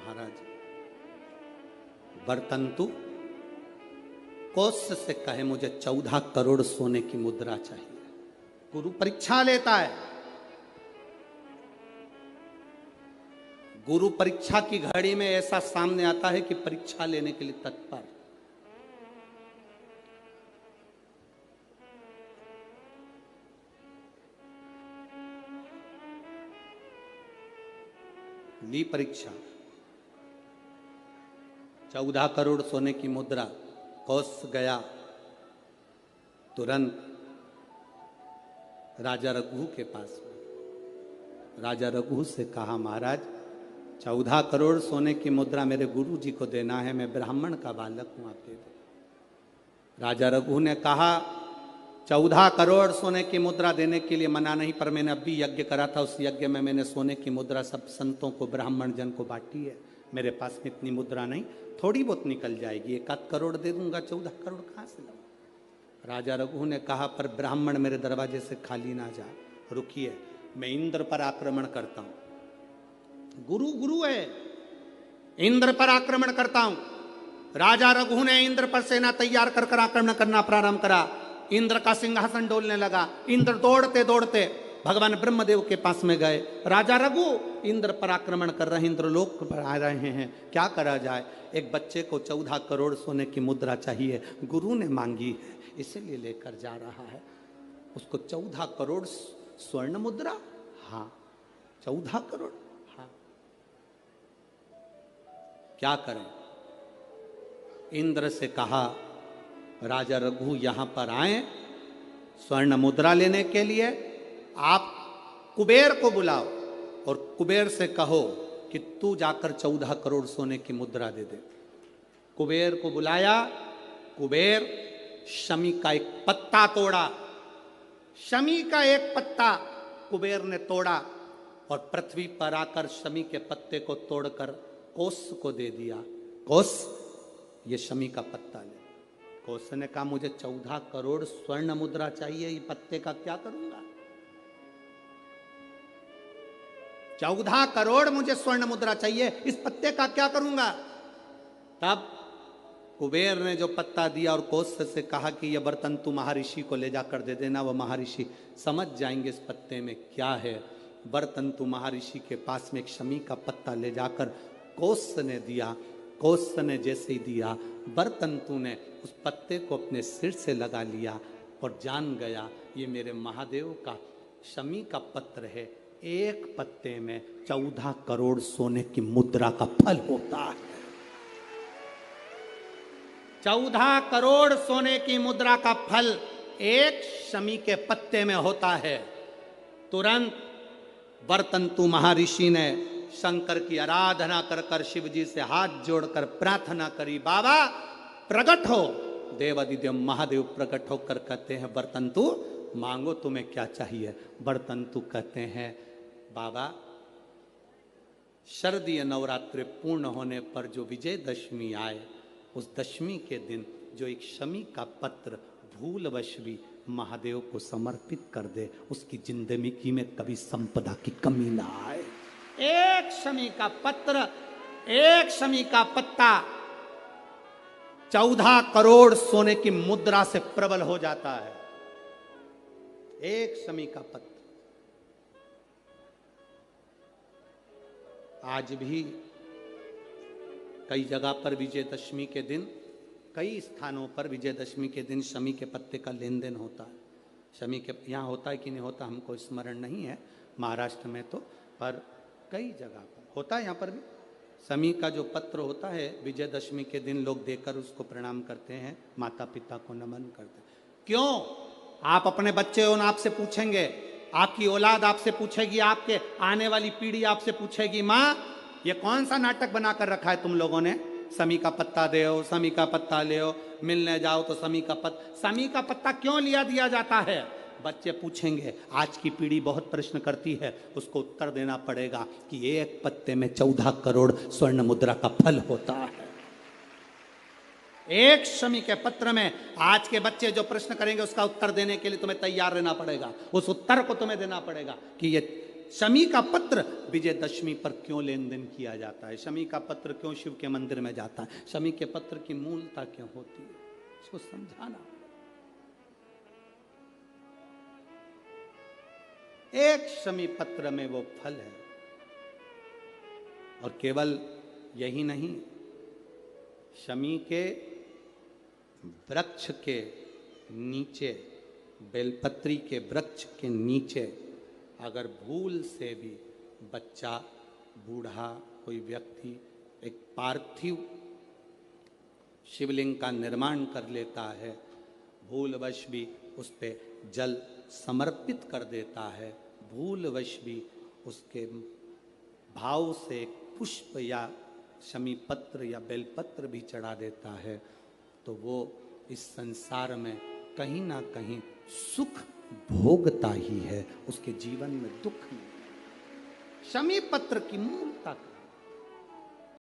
महाराज वर्तंतु कौत्स से कहे मुझे 14 करोड़ सोने की मुद्रा चाहिए। गुरु परीक्षा लेता है। गुरु परीक्षा की घड़ी में ऐसा सामने आता है कि परीक्षा लेने के लिए तत्पर। ली परीक्षा, 14 करोड़ सोने की मुद्रा। कौत्स गया तुरंत राजा रघु के पास में। राजा रघु से कहा महाराज 14 करोड़ सोने की मुद्रा मेरे गुरु जी को देना है, मैं ब्राह्मण का बालक हूं, आप दे दो। राजा रघु ने कहा 14 करोड़ सोने की मुद्रा देने के लिए मना नहीं, पर मैंने अभी यज्ञ करा था, उस यज्ञ में मैंने सोने की मुद्रा सब संतों को ब्राह्मण जन को बांटी है। मेरे पास में इतनी मुद्रा नहीं, थोड़ी बहुत निकल जाएगी, 1 करोड़ दे दूंगा, 14 करोड़ कहां से लाऊं। राजा रघु ने कहा पर ब्राह्मण मेरे दरवाजे से खाली ना जा, रुकिए मैं इंद्र पर आक्रमण करता हूं। गुरु गुरु है, इंद्र पर आक्रमण करता हूं। राजा रघु ने इंद्र पर सेना तैयार कर आक्रमण करना प्रारंभ करा। इंद्र का सिंहासन डोलने लगा। इंद्र दौड़ते दौड़ते भगवान ब्रह्मदेव के पास में गए। राजा रघु इंद्र पर आक्रमण कर रहे हैं, इंद्रलोक पर आ रहे हैं, क्या करा जाए। एक बच्चे को 14 करोड़ सोने की मुद्रा चाहिए, गुरु ने मांगी है, इसीलिए लेकर जा रहा है। उसको 14 करोड़ स्वर्ण मुद्रा, हाँ 14 करोड़, हाँ क्या करें। इंद्र से कहा राजा रघु यहां पर आए स्वर्ण मुद्रा लेने के लिए, आप कुबेर को बुलाओ और कुबेर से कहो कि तू जाकर 14 करोड़ सोने की मुद्रा दे दे। कुबेर को बुलाया। कुबेर शमी का एक पत्ता तोड़ा। शमी का एक पत्ता कुबेर ने तोड़ा और पृथ्वी पर आकर शमी के पत्ते को तोड़कर कौत्स को दे दिया। कौत्स ये शमी का पत्ता ले। कौत्स ने कहा मुझे 14 करोड़ स्वर्ण मुद्रा चाहिए, ये पत्ते का क्या करूंगा। 14 करोड़ मुझे स्वर्ण मुद्रा चाहिए, इस पत्ते का क्या करूंगा। तब कुबेर ने जो पत्ता दिया और कौत्स से कहा कि यह बर्तन तू महर्षि को ले जाकर दे देना, वह महर्षि समझ जाएंगे इस पत्ते में क्या है। बर्तन तू महर्षि के पास में एक शमी का पत्ता ले जाकर कौत्स ने दिया। कौत्स ने जैसे ही दिया, बर्तंतु ने उस पत्ते को अपने सिर से लगा लिया और जान गया ये मेरे महादेव का शमी का पत्र है। एक पत्ते में 14 करोड़ सोने की मुद्रा का फल होता है। 14 करोड़ सोने की मुद्रा का फल एक शमी के पत्ते में होता है। तुरंत बर्तंतु महर्षि ने शंकर की आराधना कर कर शिव जी से हाथ जोड़कर प्रार्थना करी, बाबा प्रकट हो। देवादिदेव महादेव प्रकट होकर कहते हैं बर्तंतु मांगो तुम्हें क्या चाहिए। बर्तंतु कहते हैं बाबा शरदीय नवरात्रि पूर्ण होने पर जो विजयदशमी आए, उस दशमी के दिन जो एक शमी का पत्र भूलवश भी महादेव को समर्पित कर दे, उसकी जिंदगी में कभी संपदा की कमी ना आए। एक शमी का पत्र, एक शमी का पत्ता 14 करोड़ सोने की मुद्रा से प्रबल हो जाता है। एक शमी का पत्र। आज भी कई जगह पर विजयदशमी के दिन, कई स्थानों पर विजयदशमी के दिन शमी के पत्ते का लेन देन होता है। शमी के यहाँ होता है कि नहीं होता हमको स्मरण नहीं है, महाराष्ट्र में तो, पर कई जगह पर होता है। यहाँ पर भी शमी का जो पत्र होता है विजयदशमी के दिन लोग देकर उसको प्रणाम करते हैं, माता पिता को नमन करते हैं। क्यों? आप अपने बच्चे हो, आपसे पूछेंगे, आपकी औलाद आपसे पूछेगी, आपके आने वाली पीढ़ी आपसे पूछेगी, माँ ये कौन सा नाटक बनाकर रखा है तुम लोगों ने, शमी का पत्ता दे, शमी का पत्ता ले, मिलने जाओ तो शमी का पत्ता, शमी का पत्ता क्यों लिया दिया जाता है। बच्चे पूछेंगे, आज की पीढ़ी बहुत प्रश्न करती है, उसको उत्तर देना पड़ेगा कि एक पत्ते में 14 करोड़ स्वर्ण मुद्रा का फल होता है। एक शमी के पत्र में आज के बच्चे जो प्रश्न करेंगे उसका उत्तर देने के लिए तुम्हें तैयार रहना पड़ेगा। उस उत्तर को तुम्हें देना पड़ेगा कि ये शमी का पत्र विजयदशमी पर क्यों लेन देन किया जाता है, शमी का पत्र क्यों शिव के मंदिर में जाता है, शमी के पत्र की मूलता क्यों होती है, इसको समझाना। एक शमी पत्र में वो फल है, और केवल यही नहीं, शमी के वृक्ष के नीचे, बेलपत्री के वृक्ष के नीचे अगर भूल से भी बच्चा, बूढ़ा, कोई व्यक्ति एक पार्थिव शिवलिंग का निर्माण कर लेता है, भूलवश भी उस पे जल समर्पित कर देता है, भूलवश भी उसके भाव से पुष्प या शमी पत्र या बेलपत्र भी चढ़ा देता है, तो वो इस संसार में कहीं ना कहीं सुख भोगता ही है, उसके जीवन में दुख नहीं। शमी पत्र की मूलता